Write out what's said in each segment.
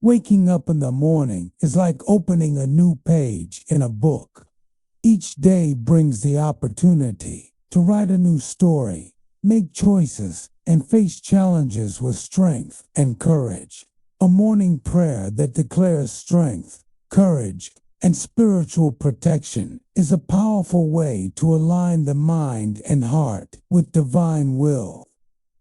Waking up in the morning is like opening a new page in a book. Each day brings the opportunity to write a new story, make choices, and face challenges with strength and courage. A morning prayer that declares strength, courage, and spiritual protection is a powerful way to align the mind and heart with divine will.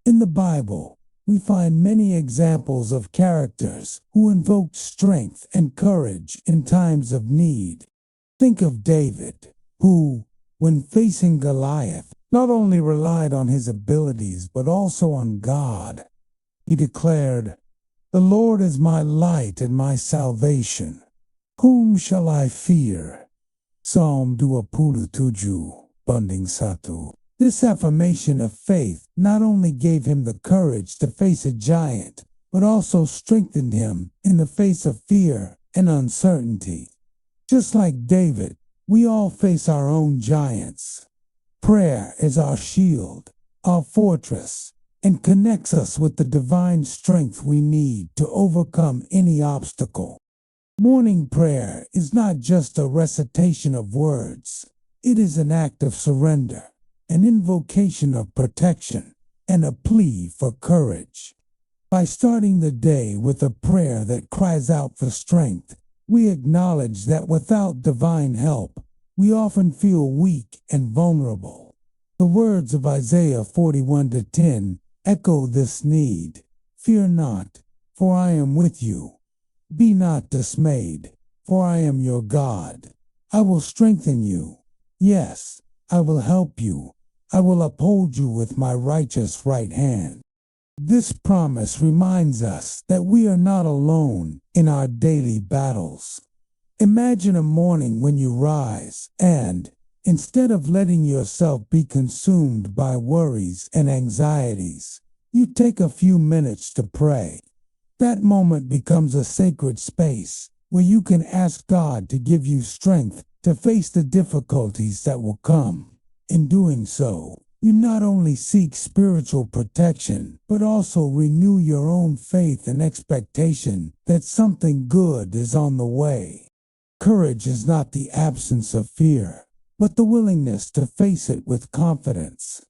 In the Bible, we find many examples of characters who invoked strength and courage in times of need. Think of David, who, when facing Goliath, not only relied on his abilities but also on God. He declared, "The Lord is my light and my salvation. Whom shall I fear?" Psalm 27, Banding 1. This affirmation of faith not only gave him the courage to face a giant, but also strengthened him in the face of fear and uncertainty. Just like David, we all face our own giants. Prayer is our shield, our fortress, and connects us with the divine strength we need to overcome any obstacle. Morning prayer is not just a recitation of words. It is an act of surrender, an invocation of protection, and a plea for courage. By starting the day with a prayer that cries out for strength, we acknowledge that without divine help, we often feel weak and vulnerable. The words of Isaiah 41:10 echo this need. "Fear not, for I am with you. Be not dismayed, for I am your God. I will strengthen you. Yes, I will help you. I will uphold you with my righteous right hand." This promise reminds us that we are not alone in our daily battles. Imagine a morning when you rise and, instead of letting yourself be consumed by worries and anxieties, you take a few minutes to pray. That moment becomes a sacred space where you can ask God to give you strength to face the difficulties that will come. In doing so, you not only seek spiritual protection, but also renew your own faith and expectation that something good is on the way. Courage is not the absence of fear, but the willingness to face it with confidence.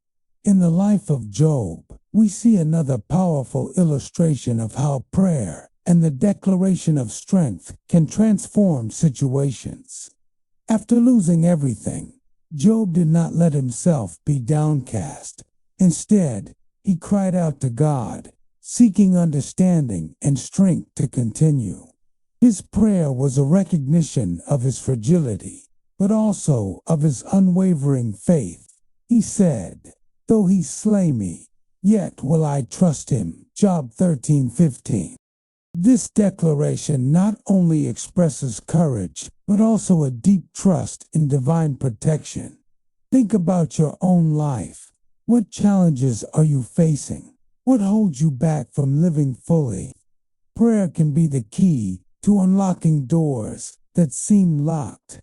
In the life of Job, we see another powerful illustration of how prayer and the declaration of strength can transform situations. After losing everything, Job did not let himself be downcast. Instead, he cried out to God, seeking understanding and strength to continue. His prayer was a recognition of his fragility, but also of his unwavering faith. He said, "Though he slay me, yet will I trust him." Job 13:15. This declaration not only expresses courage, but also a deep trust in divine protection. Think about your own life. What challenges are you facing? What holds you back from living fully? Prayer can be the key to unlocking doors that seem locked.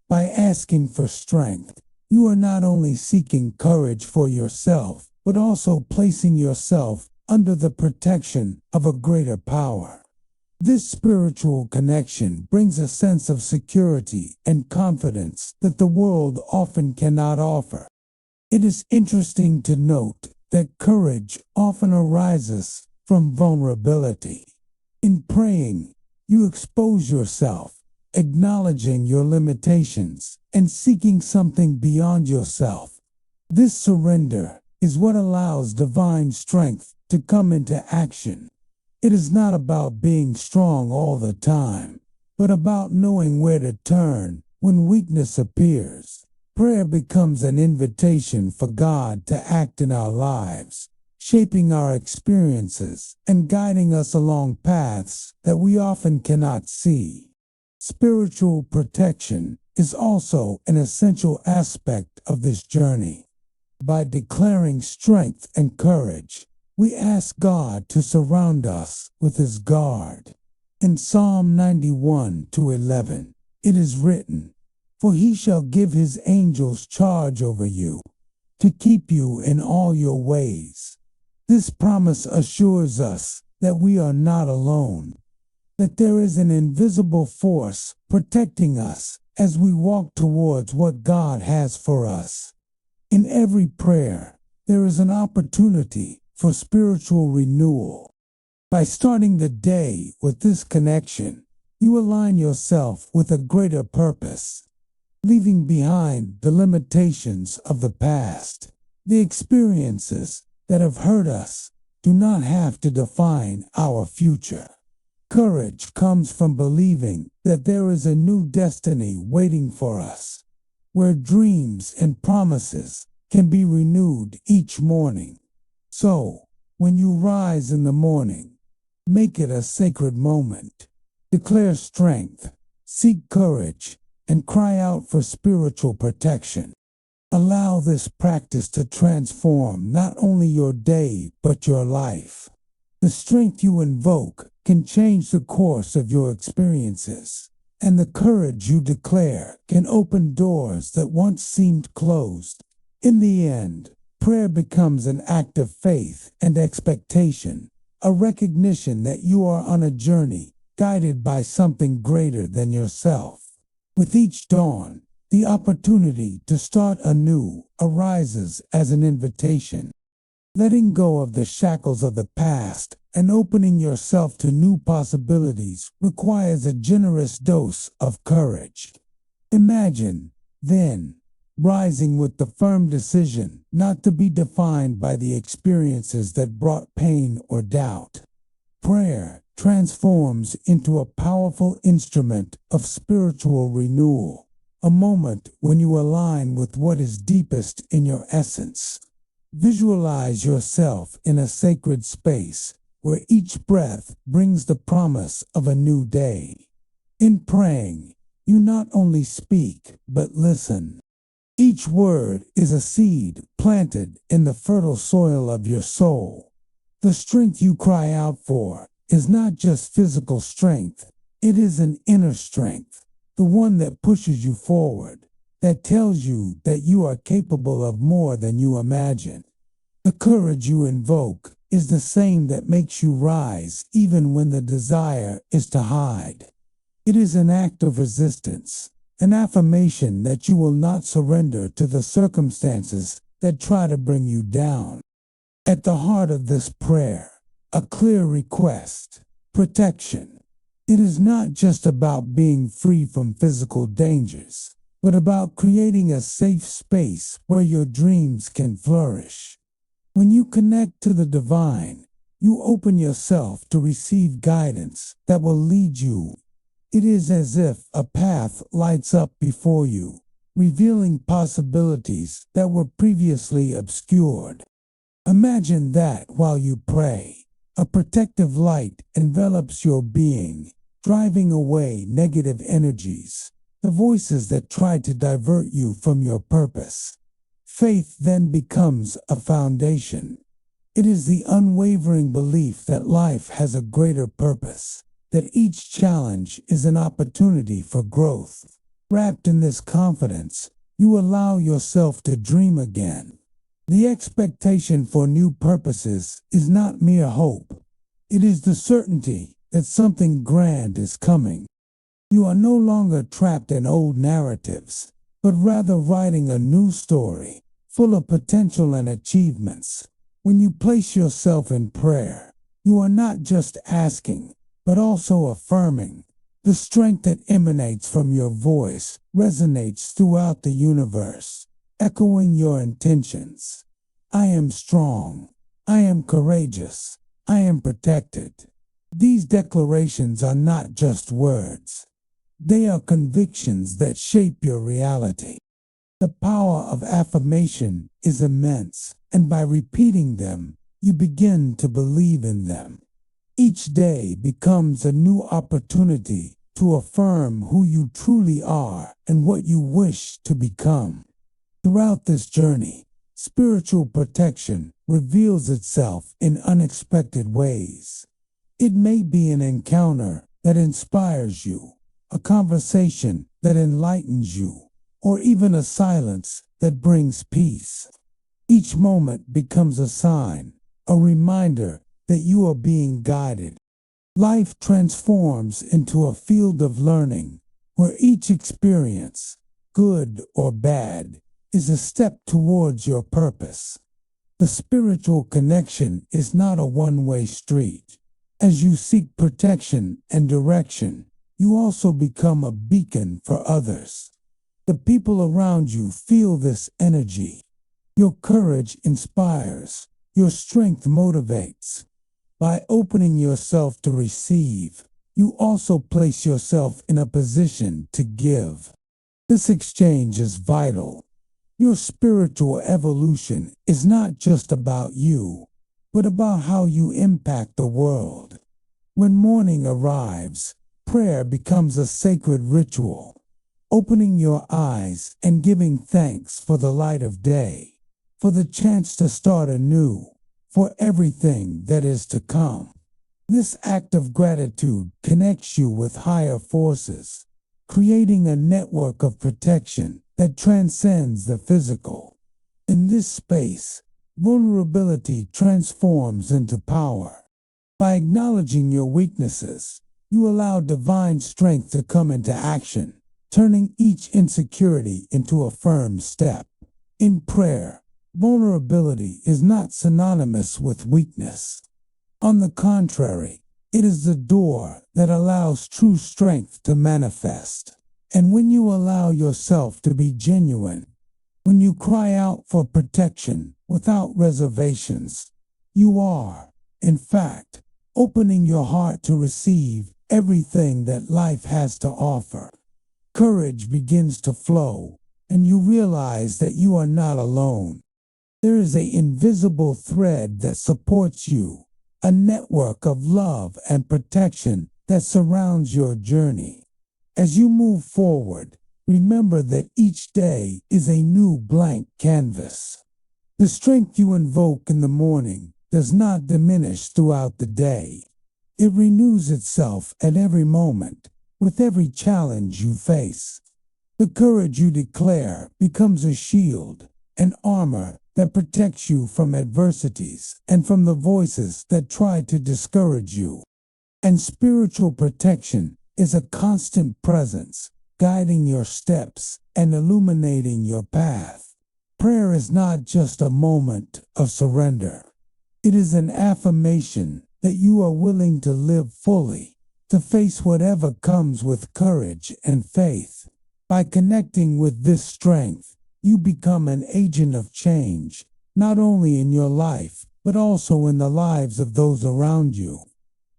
By asking for strength, you are not only seeking courage for yourself, but also placing yourself under the protection of a greater power. This spiritual connection brings a sense of security and confidence that the world often cannot offer. It is interesting to note that courage often arises from vulnerability. In praying, you expose yourself, acknowledging your limitations and seeking something beyond yourself. This surrender is what allows divine strength to come into action. It is not about being strong all the time, but about knowing where to turn when weakness appears. Prayer becomes an invitation for God to act in our lives, shaping our experiences and guiding us along paths that we often cannot see. Spiritual protection is also an essential aspect of this journey. By declaring strength and courage, we ask God to surround us with His guard. In Psalm 91:11, it is written, "For He shall give His angels charge over you, to keep you in all your ways." This promise assures us that we are not alone. that there is an invisible force protecting us as we walk towards what God has for us. In every prayer, there is an opportunity for spiritual renewal. By starting the day with this connection, you align yourself with a greater purpose, leaving behind the limitations of the past. The experiences that have hurt us do not have to define our future. Courage comes from believing that there is a new destiny waiting for us, where dreams and promises can be renewed each morning. So, when you rise in the morning, make it a sacred moment. Declare strength, seek courage, and cry out for spiritual protection. Allow this practice to transform not only your day, but your life. The strength you invoke can change the course of your experiences, and the courage you declare can open doors that once seemed closed. In the end, prayer becomes an act of faith and expectation, a recognition that you are on a journey guided by something greater than yourself. With each dawn, the opportunity to start anew arises as an invitation. Letting go of the shackles of the past and opening yourself to new possibilities requires a generous dose of courage. Imagine, then, rising with the firm decision not to be defined by the experiences that brought pain or doubt. Prayer transforms into a powerful instrument of spiritual renewal, a moment when you align with what is deepest in your essence. Visualize yourself in a sacred space where each breath brings the promise of a new day. In praying, you not only speak, but listen. Each word is a seed planted in the fertile soil of your soul. The strength you cry out for is not just physical strength, it is an inner strength, the one that pushes you forward, that tells you that you are capable of more than you imagine. The courage you invoke is the same that makes you rise even when the desire is to hide. It is an act of resistance, an affirmation that you will not surrender to the circumstances that try to bring you down. At the heart of this prayer, a clear request, protection. It is not just about being free from physical dangers, but about creating a safe space where your dreams can flourish. When you connect to the divine, you open yourself to receive guidance that will lead you. It is as if a path lights up before you, revealing possibilities that were previously obscured. Imagine that while you pray, a protective light envelops your being, driving away negative energies, the voices that try to divert you from your purpose. Faith then becomes a foundation. It is the unwavering belief that life has a greater purpose, that each challenge is an opportunity for growth. Wrapped in this confidence, you allow yourself to dream again. The expectation for new purposes is not mere hope. It is the certainty that something grand is coming. You are no longer trapped in old narratives, but rather writing a new story, full of potential and achievements. When you place yourself in prayer, you are not just asking, but also affirming. The strength that emanates from your voice resonates throughout the universe, echoing your intentions. I am strong. I am courageous. I am protected. These declarations are not just words. They are convictions that shape your reality. The power of affirmation is immense, and by repeating them, you begin to believe in them. Each day becomes a new opportunity to affirm who you truly are and what you wish to become. Throughout this journey, spiritual protection reveals itself in unexpected ways. It may be an encounter that inspires you, a conversation that enlightens you, or even a silence that brings peace. Each moment becomes a sign, a reminder that you are being guided. Life transforms into a field of learning where each experience, good or bad, is a step towards your purpose. The spiritual connection is not a one-way street. As you seek protection and direction, you also become a beacon for others. The people around you feel this energy. Your courage inspires. Your strength motivates. By opening yourself to receive, you also place yourself in a position to give. This exchange is vital. Your spiritual evolution is not just about you, but about how you impact the world. When morning arrives, prayer becomes a sacred ritual, opening your eyes and giving thanks for the light of day, for the chance to start anew, for everything that is to come. This act of gratitude connects you with higher forces, creating a network of protection that transcends the physical. In this space, vulnerability transforms into power. By acknowledging your weaknesses, you allow divine strength to come into action, turning each insecurity into a firm step. In prayer, vulnerability is not synonymous with weakness. On the contrary, it is the door that allows true strength to manifest. And when you allow yourself to be genuine, when you cry out for protection without reservations, you are, in fact, opening your heart to receive everything that life has to offer. Courage begins to flow, and you realize that you are not alone. There is an invisible thread that supports you, a network of love and protection that surrounds your journey. As you move forward, remember that each day is a new blank canvas. The strength you invoke in the morning does not diminish throughout the day. It renews itself at every moment, with every challenge you face. The courage you declare becomes a shield, an armor that protects you from adversities and from the voices that try to discourage you. And spiritual protection is a constant presence, guiding your steps and illuminating your path. Prayer is not just a moment of surrender. It is an affirmation that you are willing to live fully, to face whatever comes with courage and faith. By connecting with this strength, you become an agent of change, not only in your life, but also in the lives of those around you.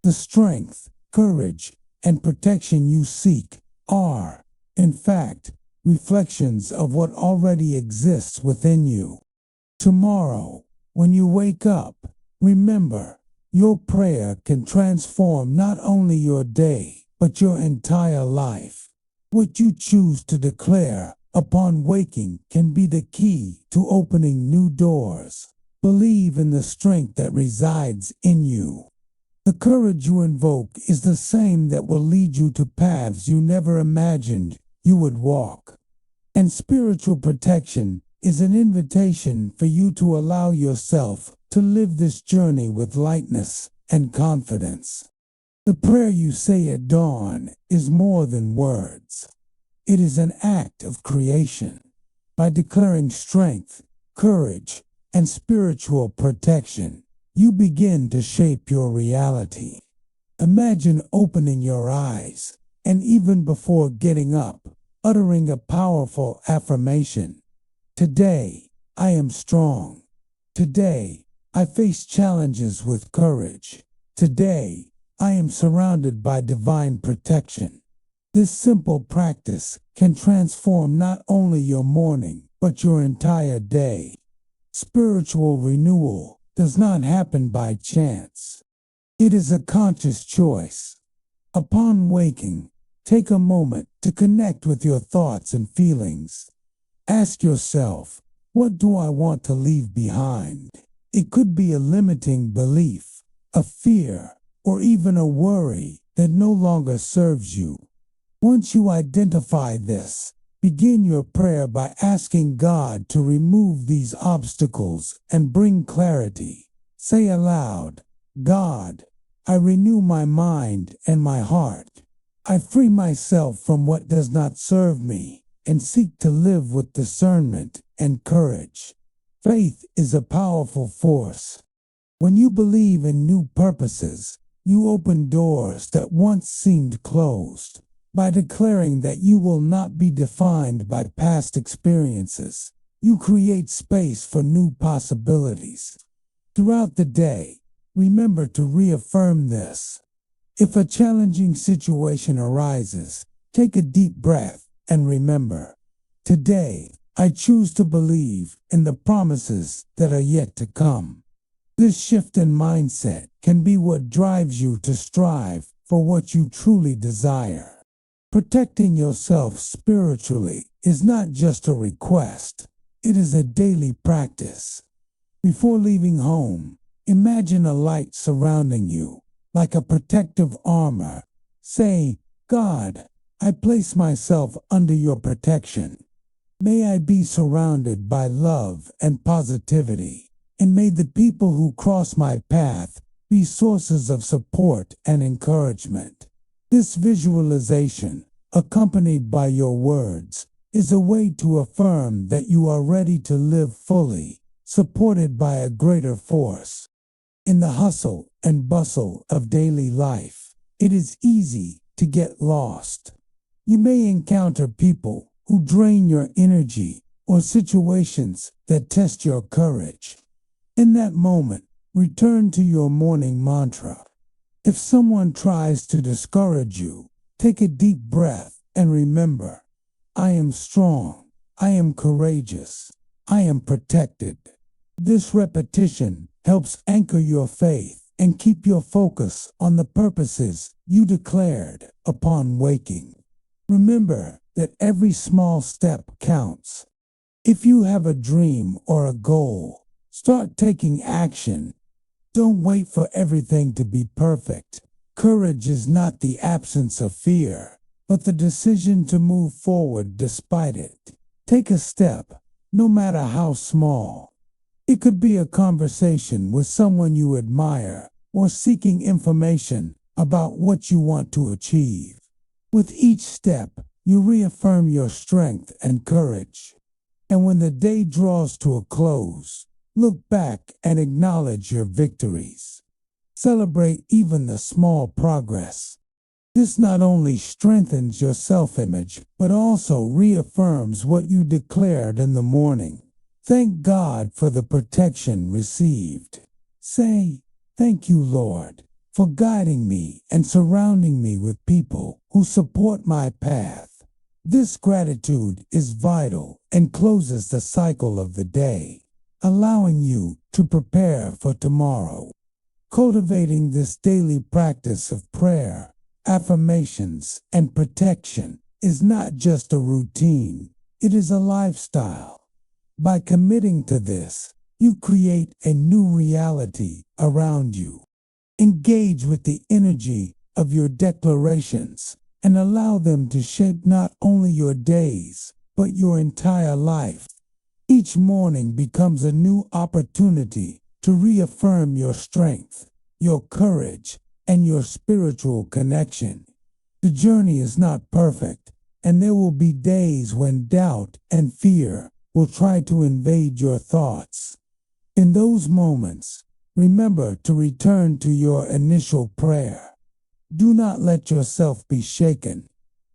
The strength, courage, and protection you seek are, in fact, reflections of what already exists within you. Tomorrow, when you wake up, remember, your prayer can transform not only your day, but your entire life. What you choose to declare upon waking can be the key to opening new doors. Believe in the strength that resides in you. The courage you invoke is the same that will lead you to paths you never imagined you would walk. And spiritual protection is an invitation for you to allow yourself to live this journey with lightness and confidence. The prayer you say at dawn is more than words. It is an act of creation. By declaring strength, courage, and spiritual protection, you begin to shape your reality. Imagine opening your eyes, and even before getting up, uttering a powerful affirmation. Today, I am strong. Today, I face challenges with courage. Today, I am surrounded by divine protection. This simple practice can transform not only your morning, but your entire day. Spiritual renewal does not happen by chance. It is a conscious choice. Upon waking, take a moment to connect with your thoughts and feelings. Ask yourself, what do I want to leave behind? It could be a limiting belief, a fear, or even a worry that no longer serves you. Once you identify this, begin your prayer by asking God to remove these obstacles and bring clarity. Say aloud, God, I renew my mind and my heart. I free myself from what does not serve me and seek to live with discernment and courage. Faith is a powerful force. When you believe in new purposes, you open doors that once seemed closed. By declaring that you will not be defined by past experiences, you create space for new possibilities. Throughout the day, remember to reaffirm this. If a challenging situation arises, take a deep breath and remember, today, I choose to believe in the promises that are yet to come. This shift in mindset can be what drives you to strive for what you truly desire. Protecting yourself spiritually is not just a request, it is a daily practice. Before leaving home, imagine a light surrounding you, like a protective armor. Say, God, I place myself under your protection. May I be surrounded by love and positivity, and may the people who cross my path be sources of support and encouragement. This visualization, accompanied by your words, is a way to affirm that you are ready to live fully, supported by a greater force. In the hustle and bustle of daily life, it is easy to get lost. You may encounter people who drain your energy or situations that test your courage. In that moment, return to your morning mantra. If someone tries to discourage you, take a deep breath and remember, I am strong, I am courageous, I am protected. This repetition helps anchor your faith and keep your focus on the purposes you declared upon waking. Remember that every small step counts. If you have a dream or a goal, start taking action. Don't wait for everything to be perfect. Courage is not the absence of fear, but the decision to move forward despite it. Take a step, no matter how small. It could be a conversation with someone you admire or seeking information about what you want to achieve. With each step, you reaffirm your strength and courage. And when the day draws to a close, look back and acknowledge your victories. Celebrate even the small progress. This not only strengthens your self-image, but also reaffirms what you declared in the morning. Thank God for the protection received. Say, thank you, Lord, for guiding me and surrounding me with people who support my path. This gratitude is vital and closes the cycle of the day, allowing you to prepare for tomorrow. Cultivating this daily practice of prayer, affirmations, and protection is not just a routine, it is a lifestyle. By committing to this, you create a new reality around you. Engage with the energy of your declarations and allow them to shape not only your days, but your entire life. Each morning becomes a new opportunity to reaffirm your strength, your courage, and your spiritual connection. The journey is not perfect, and there will be days when doubt and fear will try to invade your thoughts. In those moments, remember to return to your initial prayer. Do not let yourself be shaken.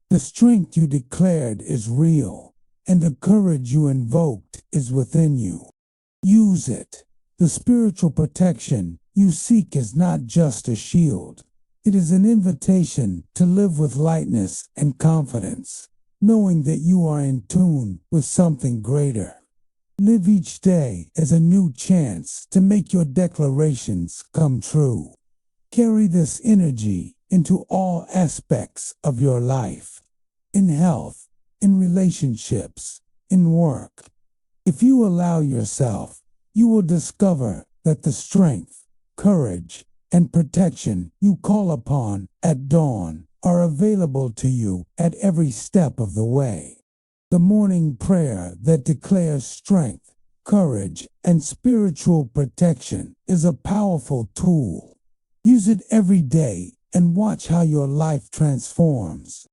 The strength you declared is real, and the courage you invoked is within you. Use it. The spiritual protection you seek is not just a shield. It is an invitation to live with lightness and confidence, knowing that you are in tune with something greater. Live each day as a new chance to make your declarations come true. Carry this energy into all aspects of your life, in health, in relationships, in work. If you allow yourself, you will discover that the strength, courage, and protection you call upon at dawn are available to you at every step of the way. The morning prayer that declares strength, courage, and spiritual protection is a powerful tool. Use it every day and watch how your life transforms.